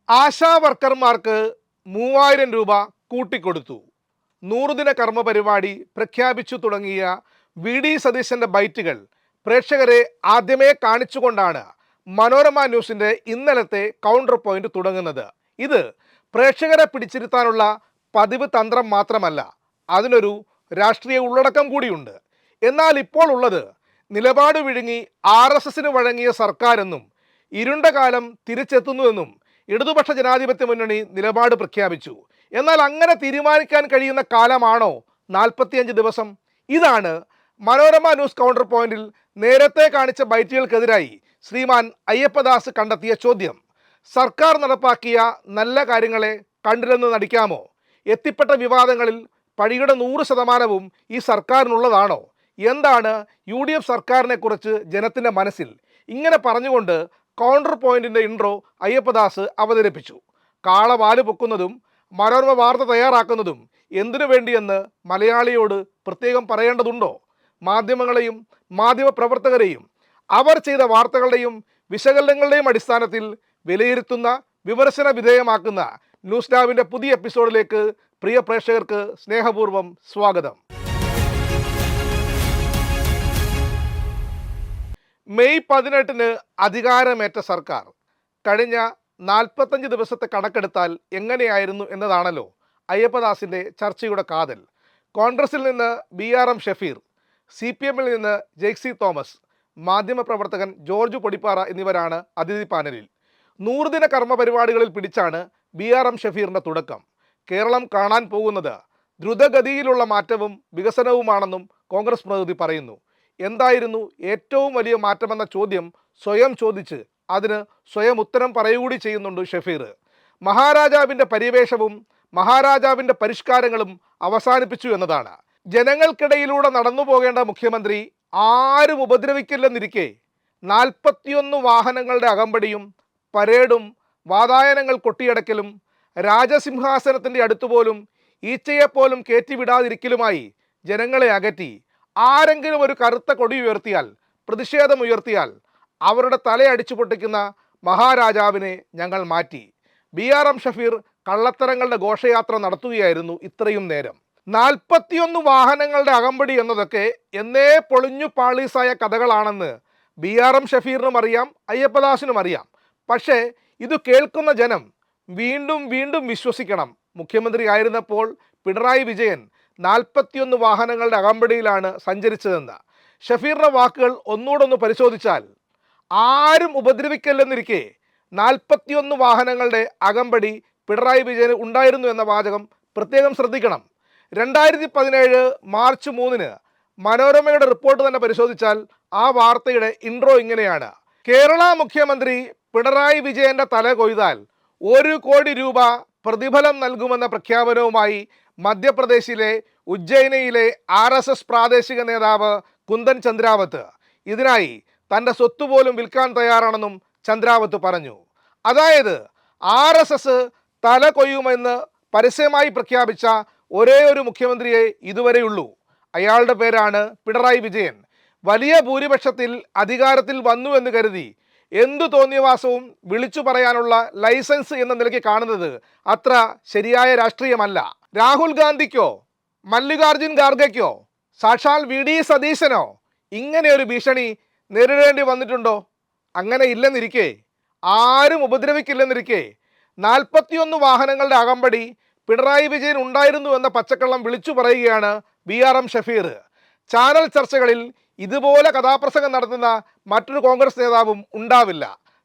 ആശാ വർക്കർമാർക്ക് 3000 രൂപ കൂട്ടിക്കൊടുത്തു. 100 ദിന കർമ്മ പരിപാടി പ്രഖ്യാപിച്ചു തുടങ്ങിയ വി ഡി സതീശന്റെ ബൈറ്റുകൾ പ്രേക്ഷകരെ ആദ്യമേ കാണിച്ചുകൊണ്ടാണ് മനോരമ ന്യൂസിന്റെ ഇന്നലത്തെ കൗണ്ടർ പോയിന്റ് തുടങ്ങുന്നത്. ഇത് പ്രേക്ഷകരെ പിടിച്ചിരുത്താനുള്ള പതിവ് തന്ത്രം മാത്രമല്ല, അതിനൊരു രാഷ്ട്രീയ ഉള്ളടക്കം കൂടിയുണ്ട്. എന്നാൽ ഇപ്പോൾ ഉള്ളത് നിലപാട് വിഴുങ്ങി RSSന് വഴങ്ങിയ സർക്കാരെന്നും ഇരുണ്ട കാലം തിരിച്ചെത്തുന്നുവെന്നും ഇടതുപക്ഷ ജനാധിപത്യ മുന്നണി നിലപാട് പ്രഖ്യാപിച്ചു. എന്നാൽ അങ്ങനെ തീരുമാനിക്കാൻ കഴിയുന്ന കാലമാണോ 45 ദിവസം? ഇതാണ് മനോരമ ന്യൂസ് കൗണ്ടർ പോയിന്റിൽ നേരത്തെ കാണിച്ച ബൈറ്റുകൾക്കെതിരായി ശ്രീമാൻ അയ്യപ്പദാസ് കണ്ടെത്തിയ ചോദ്യം. സർക്കാർ നടപ്പാക്കിയ നല്ല കാര്യങ്ങളെ കണ്ടില്ലെന്ന് നടിക്കാമോ? എത്തിപ്പെട്ട വിവാദങ്ങളിൽ പഴിയുടെ 100% ഈ സർക്കാരിനുള്ളതാണോ? എന്താണ് UDF സർക്കാരിനെ കുറിച്ച് ജനത്തിൻ്റെ മനസ്സിൽ? ഇങ്ങനെ പറഞ്ഞുകൊണ്ട് കൗണ്ടർ പോയിന്റിന്റെ ഇൻട്രോ അയ്യപ്പദാസ് അവതരിപ്പിച്ചു. കാളവാല് പൊക്കുന്നതും മനോരമ വാർത്ത തയ്യാറാക്കുന്നതും എന്തിനു വേണ്ടിയെന്ന് മലയാളിയോട് പ്രത്യേകം പറയേണ്ടതുണ്ടോ? മാധ്യമങ്ങളെയും മാധ്യമപ്രവർത്തകരെയും അവർ ചെയ്ത വാർത്തകളുടെയും വിശകലനങ്ങളുടെയും അടിസ്ഥാനത്തിൽ വിലയിരുത്തുന്ന, വിമർശന വിധേയമാക്കുന്ന ന്യൂസ് ലാബിന്റെ പുതിയ എപ്പിസോഡിലേക്ക് പ്രിയ പ്രേക്ഷകർക്ക് സ്നേഹപൂർവ്വം സ്വാഗതം. മെയ് 18 അധികാരമേറ്റ സർക്കാർ കഴിഞ്ഞ 45 ദിവസത്തെ കണക്കെടുത്താൽ എങ്ങനെയായിരുന്നു എന്നതാണല്ലോ അയ്യപ്പദാസിൻ്റെ ചർച്ചയുടെ കാതൽ. കോൺഗ്രസിൽ നിന്ന് BRM ഷഫീർ, CPMൽ നിന്ന് ജെയ്സി തോമസ്, മാധ്യമപ്രവർത്തകൻ ജോർജ് പൊടിപ്പാറ എന്നിവരാണ് അതിഥി പാനലിൽ. 100 ദിന കർമ്മ പരിപാടികളിൽ പിടിച്ചാണ് BRM ഷഫീറിൻ്റെ തുടക്കം. കേരളം കാണാൻ പോകുന്നത് ദ്രുതഗതിയിലുള്ള മാറ്റവും വികസനവുമാണെന്നും കോൺഗ്രസ് പ്രതിനിധി പറയുന്നു. എന്തായിരുന്നു ഏറ്റവും വലിയ മാറ്റമെന്ന ചോദ്യം സ്വയം ചോദിച്ച് അതിന് സ്വയം ഉത്തരം പറയുകൂടി ചെയ്യുന്നുണ്ട് ഷഫീർ. മഹാരാജാവിൻ്റെ പരിവേഷവും മഹാരാജാവിൻ്റെ പരിഷ്കാരങ്ങളും അവസാനിപ്പിച്ചു എന്നതാണ്. ജനങ്ങൾക്കിടയിലൂടെ നടന്നു പോകേണ്ട മുഖ്യമന്ത്രി ആരും ഉപദ്രവിക്കില്ലെന്നിരിക്കെ 41 വാഹനങ്ങളുടെ അകമ്പടിയും പരേഡും വാതായനങ്ങൾ കൊട്ടിയടക്കലും രാജസിംഹാസനത്തിൻ്റെ അടുത്തുപോലും ഈച്ചയെപ്പോലും കയറ്റിവിടാതിരിക്കലുമായി ജനങ്ങളെ അകറ്റി ആരെങ്കിലും ഒരു കറുത്ത കൊടി ഉയർത്തിയാൽ, പ്രതിഷേധമുയർത്തിയാൽ അവരുടെ തലയടിച്ചു പൊട്ടിക്കുന്ന മഹാരാജാവിനെ ഞങ്ങൾ മാറ്റി. BRM ഷഫീർ കള്ളത്തരങ്ങളുടെ ഘോഷയാത്ര നടത്തുകയായിരുന്നു ഇത്രയും നേരം. 41 വാഹനങ്ങളുടെ അകമ്പടി എന്നതൊക്കെ എന്നേ പൊളിഞ്ഞു പാളീസായ കഥകളാണെന്ന് BRM ഷഫീറിനും അറിയാം, അയ്യപ്പദാസിനും അറിയാം. പക്ഷേ ഇത് കേൾക്കുന്ന ജനം വീണ്ടും വീണ്ടും വിശ്വസിക്കണം. മുഖ്യമന്ത്രി ആയിരുന്നപ്പോൾ പിണറായി വിജയൻ 41 വാഹനങ്ങളുടെ അകമ്പടിയിലാണ് സഞ്ചരിച്ചതെന്ന്. ഷഫീറിൻ്റെ വാക്കുകൾ ഒന്നുകൂടെ പരിശോധിച്ചാൽ ആരും ഉപദ്രവിക്കല്ലെന്നിരിക്കെ 41 വാഹനങ്ങളുടെ അകമ്പടി പിണറായി വിജയന് ഉണ്ടായിരുന്നു എന്ന വാചകം പ്രത്യേകം ശ്രദ്ധിക്കണം. 2017 മാർച്ച് 3 മനോരമയുടെ റിപ്പോർട്ട് തന്നെ പരിശോധിച്ചാൽ ആ വാർത്തയുടെ ഇൻട്രോ ഇങ്ങനെയാണ്: കേരള മുഖ്യമന്ത്രി പിണറായി വിജയന്റെ തല കൊയ്താൽ 1 കോടി രൂപ പ്രതിഫലം നൽകുമെന്ന പ്രഖ്യാപനവുമായി മധ്യപ്രദേശിലെ ഉജ്ജയിനിയിലെ RSS പ്രാദേശിക നേതാവ് കുന്ദൻ ചന്ദ്രാവത്ത്. ഇതിനായി തൻ്റെ സ്വത്ത് പോലും വിൽക്കാൻ തയ്യാറാണെന്നും ചന്ദ്രാവത്ത് പറഞ്ഞു. അതായത് RSS തല കൊയ്യുമെന്ന് പരസ്യമായി പ്രഖ്യാപിച്ച ഒരേ ഒരു മുഖ്യമന്ത്രിയെ ഇതുവരെയുള്ളൂ. അയാളുടെ പേരാണ് പിണറായി വിജയൻ. വലിയ ഭൂരിപക്ഷത്തിൽ അധികാരത്തിൽ വന്നു എന്ന് കരുതി എന്തു തോന്നിയവാസവും വിളിച്ചു പറയാനുള്ള ലൈസൻസ് എന്ന നിലയ്ക്ക് കാണുന്നത് അത്ര ശരിയായ രാഷ്ട്രീയമല്ല. രാഹുൽ ഗാന്ധിക്കോ മല്ലികാർജുൻ ഖാർഗെക്കോ സാക്ഷാൽ VD സതീശനോ ഇങ്ങനെ ഒരു ഭീഷണി നേരിടേണ്ടി വന്നിട്ടുണ്ടോ? അങ്ങനെ ഇല്ലെന്നിരിക്കെ, ആരും ഉപദ്രവിക്കില്ലെന്നിരിക്കെ 41 വാഹനങ്ങളുടെ അകമ്പടി പിണറായി വിജയൻ ഉണ്ടായിരുന്നു എന്ന പച്ചക്കള്ളം വിളിച്ചു പറയുകയാണ് BRM ഷഫീർ. ചാനൽ ചർച്ചകളിൽ ഇതുപോലെ കഥാപ്രസംഗം നടത്തുന്ന മറ്റൊരു കോൺഗ്രസ് നേതാവും ഉണ്ടാവില്ല.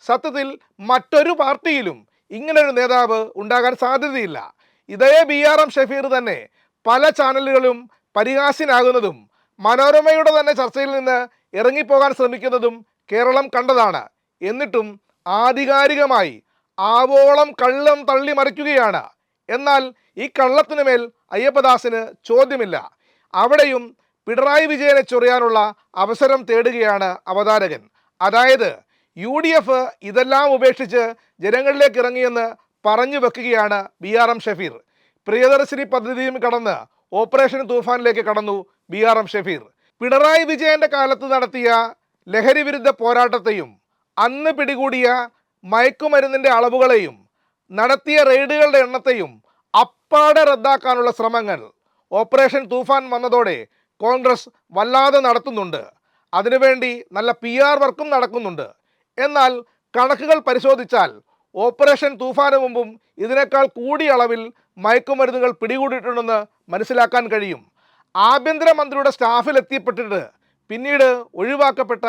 സത്യത്തിൽ മറ്റൊരു പാർട്ടിയിലും ഇങ്ങനൊരു നേതാവ് ഉണ്ടാകാൻ സാധ്യതയില്ല. ഇതേ BRM ഷഫീർ തന്നെ പല ചാനലുകളും പരിഹാസ്യനാകുന്നതും മനോരമയുടെ തന്നെ ചർച്ചയിൽ നിന്ന് ഇറങ്ങിപ്പോകാൻ ശ്രമിക്കുന്നതും കേരളം കണ്ടതാണ്. എന്നിട്ടും ആധികാരികമായി ആവോളം കള്ളം തള്ളി മറിക്കുകയാണ്. എന്നാൽ ഈ കള്ളത്തിന് മേൽ അയ്യപ്പദാസിന് ചോദ്യമില്ല. അവിടെയും പിണറായി വിജയനെ ചൊറിയാനുള്ള അവസരം തേടുകയാണ് അവതാരകൻ. അതായത് UDF ഇതെല്ലാം ഉപേക്ഷിച്ച് ജനങ്ങളിലേക്ക് ഇറങ്ങിയെന്ന് പറഞ്ഞു വെക്കുകയാണ് BRM ഷഫീർ. പ്രിയദർശിനി പദ്ധതിയും കടന്ന് ഓപ്പറേഷൻ തൂഫാനിലേക്ക് കടന്നു BRM ഷഫീർ. പിണറായി വിജയന്റെ കാലത്ത് നടത്തിയ ലഹരി വിരുദ്ധ പോരാട്ടത്തെയും അന്ന് പിടികൂടിയ മയക്കുമരുന്നിൻ്റെ അളവുകളെയും നടത്തിയ റെയ്ഡുകളുടെ എണ്ണത്തെയും അപ്പാടെ റദ്ദാക്കാനുള്ള ശ്രമങ്ങൾ ഓപ്പറേഷൻ തൂഫാൻ വന്നതോടെ കോൺഗ്രസ് വല്ലാതെ നടത്തുന്നുണ്ട്. അതിനുവേണ്ടി നല്ല PR വർക്കും നടക്കുന്നുണ്ട്. എന്നാൽ കണക്കുകൾ പരിശോധിച്ചാൽ ഓപ്പറേഷൻ തൂഫാന് മുമ്പും ഇതിനേക്കാൾ കൂടിയ അളവിൽ മയക്കുമരുന്നുകൾ പിടികൂടിയിട്ടുണ്ടെന്ന് മനസ്സിലാക്കാൻ കഴിയും. ആഭ്യന്തരമന്ത്രിയുടെ സ്റ്റാഫിൽ എത്തിപ്പെട്ടിട്ട് പിന്നീട് ഒഴിവാക്കപ്പെട്ട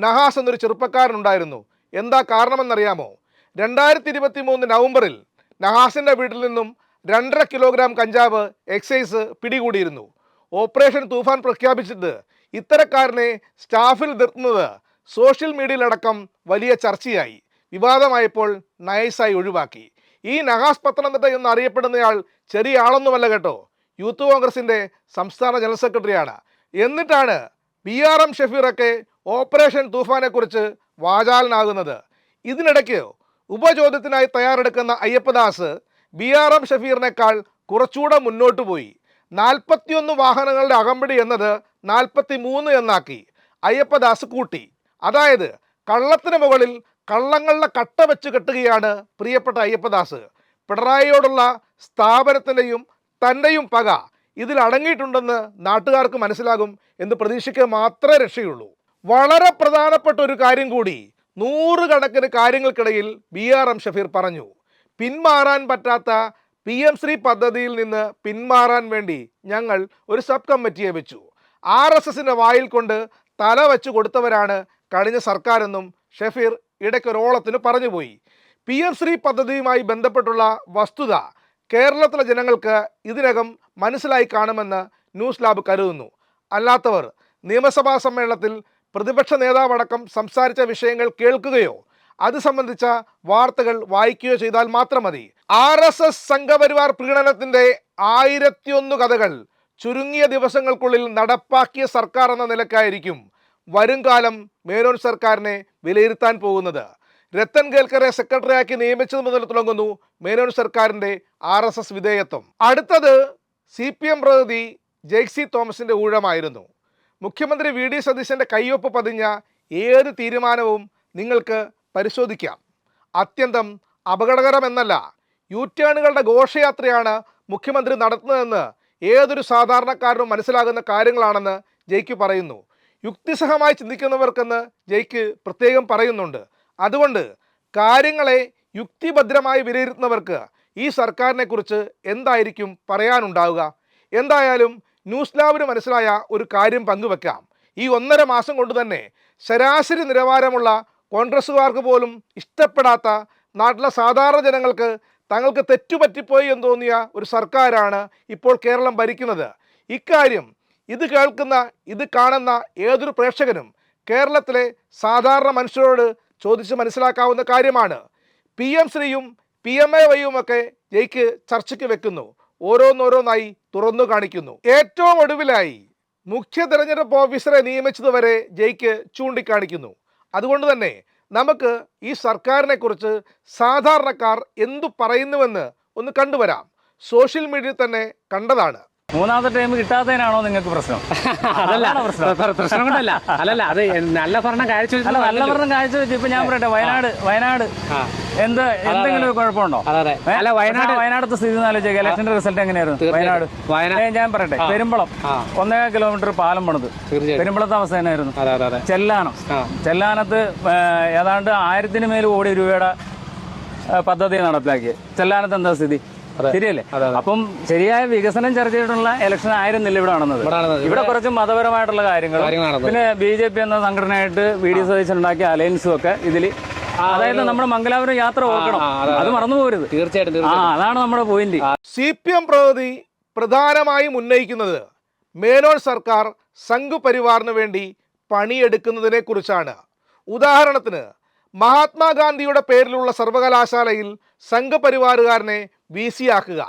നഹാസ് എന്നൊരു ചെറുപ്പക്കാരനുണ്ടായിരുന്നു. എന്താ കാരണമെന്നറിയാമോ? 2023 നവംബറിൽ നഹാസിൻ്റെ വീട്ടിൽ നിന്നും 2.5 കിലോഗ്രാം കഞ്ചാവ് എക്സൈസ് പിടികൂടിയിരുന്നു. ഓപ്പറേഷൻ തൂഫാൻ പ്രഖ്യാപിച്ചിട്ട് ഇത്തരക്കാരനെ സ്റ്റാഫിൽ നിർത്തുന്നത് സോഷ്യൽ മീഡിയയിലടക്കം വലിയ ചർച്ചയായി. വിവാദമായപ്പോൾ നൈസായി ഒഴിവാക്കി. ഈ നഹാസ് പത്തനംതിട്ട എന്ന് അറിയപ്പെടുന്നയാൾ ചെറിയ ആളൊന്നുമല്ല കേട്ടോ. യൂത്ത് കോൺഗ്രസിൻ്റെ സംസ്ഥാന ജനറൽ സെക്രട്ടറിയാണ്. എന്നിട്ടാണ് BRM ഷഫീറൊക്കെ ഓപ്പറേഷൻ തൂഫാനെക്കുറിച്ച് വാചാലനാകുന്നത്. ഇതിനിടയ്ക്ക് ഉപചോദ്യത്തിനായി തയ്യാറെടുക്കുന്ന അയ്യപ്പദാസ് BRM ഷഫീറിനേക്കാൾ കുറച്ചുകൂടെ മുന്നോട്ട് പോയി. 41 വാഹനങ്ങളുടെ അകമ്പടി എന്നത് 43 എന്നാക്കി അയ്യപ്പദാസ് കൂട്ടി. അതായത് കള്ളത്തിന് മുകളിൽ കള്ളങ്ങളുടെ കട്ട വെച്ച് കെട്ടുകയാണ് പ്രിയപ്പെട്ട അയ്യപ്പദാസ്. പിണറായിയോടുള്ള സ്ഥാപനത്തിൻ്റെയും തൻ്റെയും പക ഇതിൽ അടങ്ങിയിട്ടുണ്ടെന്ന് നാട്ടുകാർക്ക് മനസ്സിലാകും എന്ന് പ്രതീക്ഷിക്കുക മാത്രമേ രക്ഷയുള്ളൂ. വളരെ പ്രധാനപ്പെട്ട ഒരു കാര്യം കൂടി നൂറുകണക്കിന് കാര്യങ്ങൾക്കിടയിൽ BRM ഷഫീർ പറഞ്ഞു. പിന്മാറാൻ പറ്റാത്ത PM ശ്രീ പദ്ധതിയിൽ നിന്ന് പിന്മാറാൻ വേണ്ടി ഞങ്ങൾ ഒരു സബ് കമ്മിറ്റിയെ വെച്ചു. RSSൻ്റെ വായിൽ കൊണ്ട് തല വെച്ച് കൊടുത്തവരാണ് കഴിഞ്ഞ സർക്കാരെന്നും ഷഫീർ ഇടയ്ക്കൊരോളത്തിന് പറഞ്ഞുപോയി. PM ശ്രീ പദ്ധതിയുമായി ബന്ധപ്പെട്ടുള്ള വസ്തുത കേരളത്തിലെ ജനങ്ങൾക്ക് ഇതിനകം മനസ്സിലായി കാണുമെന്ന് ന്യൂസ് ലാബ് കരുതുന്നു. അല്ലാത്തവർ നിയമസഭാ സമ്മേളനത്തിൽ പ്രതിപക്ഷ നേതാവടക്കം സംസാരിച്ച വിഷയങ്ങൾ കേൾക്കുകയോ അത് സംബന്ധിച്ച വാർത്തകൾ വായിക്കുകയോ ചെയ്താൽ മാത്രം മതി. RSS സംഘപരിവാർ പ്രീണനത്തിൻ്റെ 1001 കഥകൾ ചുരുങ്ങിയ ദിവസങ്ങൾക്കുള്ളിൽ നടപ്പാക്കിയ സർക്കാർ എന്ന നിലക്കായിരിക്കും വരുംകാലം മേനോൻ സർക്കാരിനെ വിലയിരുത്താൻ പോകുന്നത്. രത്തൻ കേൽക്കറെ സെക്രട്ടറിയാക്കി നിയമിച്ചത് മുതൽ തുടങ്ങുന്നു മേനോൻ സർക്കാരിൻ്റെ RSS വിധേയത്വം. അടുത്തത് CPM പ്രതിനിധി ജെയ്സി തോമസിൻ്റെ ഊഴമായിരുന്നു. മുഖ്യമന്ത്രി VD സതീശൻ്റെ കയ്യൊപ്പ് പതിഞ്ഞ ഏത് തീരുമാനവും നിങ്ങൾക്ക് പരിശോധിക്കാം. അത്യന്തം അപകടകരമെന്നല്ല, യൂറ്റേണുകളുടെ ഘോഷയാത്രയാണ് മുഖ്യമന്ത്രി നടത്തുന്നതെന്ന് ഏതൊരു സാധാരണക്കാരനും മനസ്സിലാകുന്ന കാര്യങ്ങളാണെന്ന് ജയ്ക്ക് പറയുന്നു. യുക്തിസഹമായി ചിന്തിക്കുന്നവർക്കെന്ന് ജയ്ക്ക് പ്രത്യേകം പറയുന്നുണ്ട്. അതുകൊണ്ട് കാര്യങ്ങളെ യുക്തിഭദ്രമായി വിലയിരുത്തുന്നവർക്ക് ഈ സർക്കാരിനെക്കുറിച്ച് എന്തായിരിക്കും പറയാനുണ്ടാവുക? എന്തായാലും ന്യൂസ് ലാബിന് മനസ്സിലായ ഒരു കാര്യം പങ്കുവെക്കാം. ഈ 1.5 മാസം കൊണ്ട് തന്നെ ശരാശരി നിലവാരമുള്ള കോൺഗ്രസ്സുകാർക്ക് പോലും ഇഷ്ടപ്പെടാത്ത നാട്ടിലെ സാധാരണ ജനങ്ങൾക്ക് തങ്ങൾക്ക് തെറ്റുപറ്റിപ്പോയി എന്ന് തോന്നിയ ഒരു സർക്കാരാണ് ഇപ്പോൾ കേരളം ഭരിക്കുന്നത്. ഇക്കാര്യം ഇത് കേൾക്കുന്ന ഇത് കാണുന്ന ഏതൊരു പ്രേക്ഷകനും കേരളത്തിലെ സാധാരണ മനുഷ്യരോട് ചോദിച്ച് മനസ്സിലാക്കാവുന്ന കാര്യമാണ്. PM ശ്രീയും PMAYയും ഒക്കെ ജയ്ക്ക് ചർച്ചയ്ക്ക് വെക്കുന്നു. ഓരോന്നോരോന്നായി തുറന്നു കാണിക്കുന്നു. ഏറ്റവും ഒടുവിലായി മുഖ്യ തെരഞ്ഞെടുപ്പ് ഓഫീസറെ നിയമിച്ചതുവരെ ജയ്ക്ക് ചൂണ്ടിക്കാണിക്കുന്നു. അതുകൊണ്ട് തന്നെ നമുക്ക് ഈ സർക്കാരിനെ കുറിച്ച് സാധാരണക്കാർ എന്തു പറയുന്നുവെന്ന് ഒന്ന് കണ്ടുവരാം. സോഷ്യൽ മീഡിയയിൽ തന്നെ കണ്ടതാണ്. മൂന്നാമത്തെ ടൈം കിട്ടാത്തതിനാണോ നിങ്ങൾക്ക് പ്രശ്നം? അതല്ല പ്രശ്നം കൊണ്ടല്ല, അല്ലല്ല, അത് നല്ല ഭരണം കാഴ്ചവെച്ചു. നല്ല ഭരണം കാഴ്ചവെച്ചു. ഇപ്പൊ ഞാൻ പറയട്ടെ, വയനാട് എന്തെങ്കിലും ഒരു കുഴപ്പമുണ്ടോ? അല്ല, വയനാടത്തെ സ്ഥിതി ആലോചിക്കുക. ഇലക്ഷന്റെ റിസൾട്ട് എങ്ങനെയായിരുന്നു വയനാട്? ഞാൻ പറയട്ടെ, പെരുമ്പളം 1.5 കിലോമീറ്റർ പാലം പണിത്. പെരുമ്പളത്തെ അവസ്ഥ തന്നെയായിരുന്നു. ചെല്ലാനത്ത് ഏതാണ്ട് 1000-ന് മേൽ കോടി രൂപയുടെ പദ്ധതി നടപ്പിലാക്കിയത്. ചെല്ലാനത്ത് എന്താ സ്ഥിതി? ശരിയല്ലേ? അപ്പം ശരിയായ വികസനം ചർച്ച ചെയ്തിട്ടുള്ള ഇലക്ഷൻ ആയിരുന്നില്ല ഇവിടെ നടന്നത്. ഇവിടെ കുറച്ച് മതപരമായിട്ടുള്ള കാര്യങ്ങൾ, പിന്നെ BJP എന്ന സംഘടനയായിട്ട് VD സതീശൻ ഉണ്ടാക്കിയ അലയൻസും ഒക്കെ ഇതിൽ, അതായത് നമ്മുടെ മംഗലാപുരം യാത്ര ഓർക്കണം, അത് മറന്നു പോകരുത്. തീർച്ചയായിട്ടും അതാണ് നമ്മുടെ പോയിന്റ്. CPM പ്രതിനിധി പ്രധാനമായും ഉന്നയിക്കുന്നത് മേനോൻ സർക്കാർ സംഘപരിവാറിന് വേണ്ടി പണിയെടുക്കുന്നതിനെ കുറിച്ചാണ്. ഉദാഹരണത്തിന് മഹാത്മാഗാന്ധിയുടെ പേരിലുള്ള സർവകലാശാലയിൽ സംഘപരിവാറുകാരനെ VC ആക്കുക,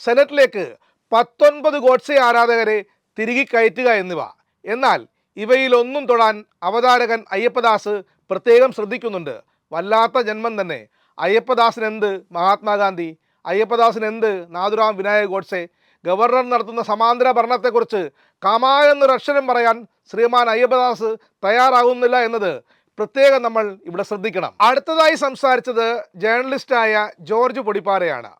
സെനറ്റിലേക്ക് 19 ഗോഡ്സെ ആരാധകരെ തിരികെ കയറ്റുക എന്നിവ. എന്നാൽ ഇവയിലൊന്നും തൊടാൻ അവതാരകൻ അയ്യപ്പദാസ് പ്രത്യേകം ശ്രദ്ധിക്കുന്നുണ്ട്. വല്ലാത്ത ജന്മം തന്നെ. അയ്യപ്പദാസിന് എന്ത് മഹാത്മാഗാന്ധി? അയ്യപ്പദാസിന് എന്ത് നാഥുറാം വിനായക് ഗോഡ്സെ? ഗവർണർ നടത്തുന്ന സമാന്തര ഭരണത്തെക്കുറിച്ച് കമാ എന്നൊരു അക്ഷരം പറയാൻ ശ്രീമാൻ അയ്യപ്പദാസ് തയ്യാറാകുന്നില്ല എന്നത് പ്രത്യേകം നമ്മൾ ഇവിടെ ശ്രദ്ധിക്കണം. അടുത്തതായി സംസാരിച്ചത് ജേർണലിസ്റ്റായ ജോർജ് പൊടിപ്പാറയാണ്.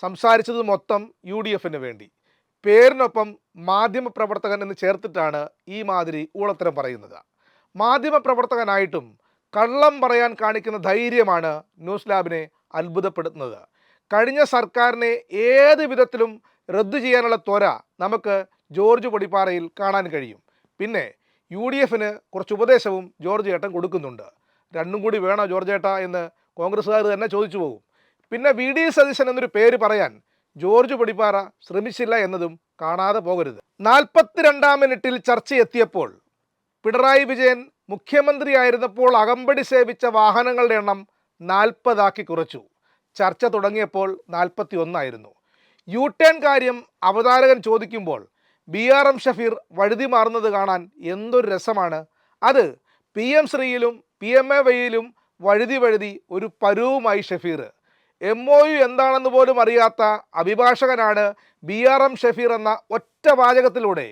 സംസാരിച്ചത് മൊത്തം UDFന് വേണ്ടി. പേരിനൊപ്പം മാധ്യമപ്രവർത്തകൻ എന്ന് ചേർത്തിട്ടാണ് ഈ മാതിരി ഊളത്തരം പറയുന്നത്. മാധ്യമപ്രവർത്തകനായിട്ടും കള്ളം പറയാൻ കാണിക്കുന്ന ധൈര്യമാണ് ന്യൂസ് ലാബിനെ അത്ഭുതപ്പെടുത്തുന്നത്. കഴിഞ്ഞ സർക്കാരിനെ ഏത് വിധത്തിലും റദ്ദു ചെയ്യാനുള്ള ത്വര നമുക്ക് ജോർജ് പൊടിപ്പാറയിൽ കാണാൻ കഴിയും. പിന്നെ UDFന് കുറച്ച് ഉപദേശവും ജോർജ് ചേട്ടൻ കൊടുക്കുന്നുണ്ട്. രണ്ടും കൂടി വേണോ ജോർജ് ചേട്ടാ എന്ന് കോൺഗ്രസ്സുകാർ തന്നെ ചോദിച്ചു പോകും. പിന്നെ VD സതീശൻ എന്നൊരു പേര് പറയാൻ ജോർജ് പൊടിപ്പാറ ശ്രമിച്ചില്ല എന്നതും കാണാതെ പോകരുത്. 42-ാം മിനിറ്റിൽ ചർച്ചയെത്തിയപ്പോൾ പിണറായി വിജയൻ മുഖ്യമന്ത്രിയായിരുന്നപ്പോൾ അകമ്പടി സേവിച്ച വാഹനങ്ങളുടെ എണ്ണം 40 കുറച്ചു. ചർച്ച തുടങ്ങിയപ്പോൾ 41 ആയിരുന്നു. U-ടേൺ കാര്യം അവതാരകൻ ചോദിക്കുമ്പോൾ BRM ഷഫീർ വഴുതി മാറുന്നത് കാണാൻ എന്തൊരു രസമാണ്. അത് PM ശ്രീയിലും PMAവയിലും വഴുതി ഒരു പരുവുമായി ഷഫീർ. MOU എന്താണെന്ന് പോലും അറിയാത്ത അഭിഭാഷകനാണ് BRM ഷഫീർ എന്ന ഒറ്റ വാചകത്തിലൂടെ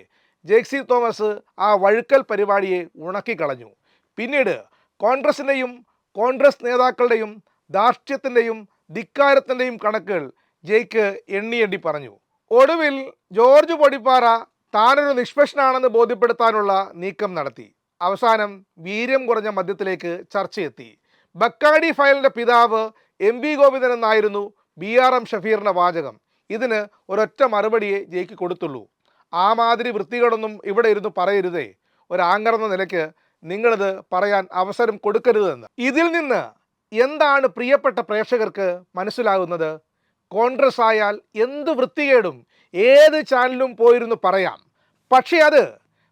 ജെയ്സി തോമസ് ആ വഴുക്കൽ പരിപാടിയെ ഉണക്കിക്കളഞ്ഞു. പിന്നീട് കോൺഗ്രസിൻ്റെയും കോൺഗ്രസ് നേതാക്കളുടെയും ധാർഷ്ട്യത്തിൻ്റെയും ധിക്കാരത്തിൻ്റെയും കണക്കുകൾ ജയ്ക്ക് എണ്ണി പറഞ്ഞു. ഒടുവിൽ ജോർജ് പൊടിപ്പാറ താനൊരു നിഷ്പക്ഷനാണെന്ന് ബോധ്യപ്പെടുത്താനുള്ള നീക്കം നടത്തി. അവസാനം വീര്യം കുറഞ്ഞ മദ്യത്തിലേക്ക് ചർച്ചയെത്തി. ബക്കാടി ഫയലിൻ്റെ പിതാവ് MV ഗോവിന്ദൻ എന്നായിരുന്നു BRM ഷഫീറിൻ്റെ വാചകം. ഇതിന് ഒരൊറ്റ മറുപടിയെ ജയ്ക്ക് കൊടുത്തുള്ളൂ. ആ മാതിരി വൃത്തികളൊന്നും ഇവിടെ ഇരുന്ന് പറയരുതേ, ഒരു ആങ്കർ എന്ന നിലയ്ക്ക് നിങ്ങളിത് പറയാൻ അവസരം കൊടുക്കരുതെന്ന്. ഇതിൽ നിന്ന് എന്താണ് പ്രിയപ്പെട്ട പ്രേക്ഷകർക്ക് മനസ്സിലാകുന്നത്? കോൺഗ്രസ് ആയാൽ എന്ത് വൃത്തികേടും ഏത് ചാനലിലും പോയിരുന്നു പറയാം. പക്ഷേ അത്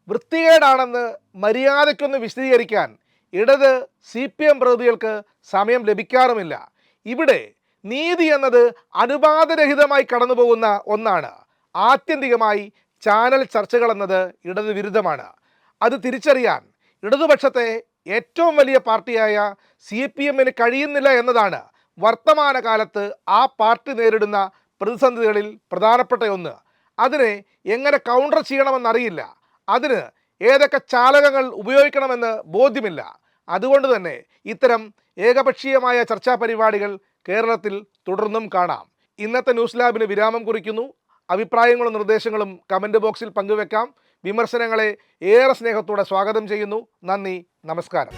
വൃത്തികേടാണെന്ന് മര്യാദയ്ക്കൊന്ന് വിശദീകരിക്കാൻ ഇടത് CPM പ്രതികൾക്ക് സമയം ലഭിക്കാറുമില്ല. ഇവിടെ നീതി എന്നത് അനുപാതരഹിതമായി കടന്നു പോകുന്ന ഒന്നാണ്. ആത്യന്തികമായി ചാനൽ ചർച്ചകൾ എന്നത് ഇടത് വിരുദ്ധമാണ്. അത് തിരിച്ചറിയാൻ ഇടതുപക്ഷത്തെ ഏറ്റവും വലിയ പാർട്ടിയായ CPMന് കഴിയുന്നില്ല എന്നതാണ് വർത്തമാനകാലത്ത് ആ പാർട്ടി നേരിടുന്ന പ്രതിസന്ധികളിൽ പ്രധാനപ്പെട്ട ഒന്ന്. അതിനെ എങ്ങനെ കൗണ്ടർ ചെയ്യണമെന്നറിയില്ല. അതിന് ഏതൊക്കെ ചാലകങ്ങൾ ഉപയോഗിക്കണമെന്ന് ബോധ്യമില്ല. അതുകൊണ്ട് തന്നെ ഇത്തരം ഏകപക്ഷീയമായ ചർച്ചാ പരിപാടികൾ കേരളത്തിൽ തുടർന്നും കാണാം. ഇന്നത്തെ ന്യൂസ് ലാബിന് വിരാമം കുറിക്കുന്നു. അഭിപ്രായങ്ങളും നിർദ്ദേശങ്ങളും കമൻറ്റ് ബോക്സിൽ പങ്കുവെക്കാം. വിമർശനങ്ങളെ ഏറെ സ്നേഹത്തോടെ സ്വാഗതം ചെയ്യുന്നു. നന്ദി, നമസ്കാരം.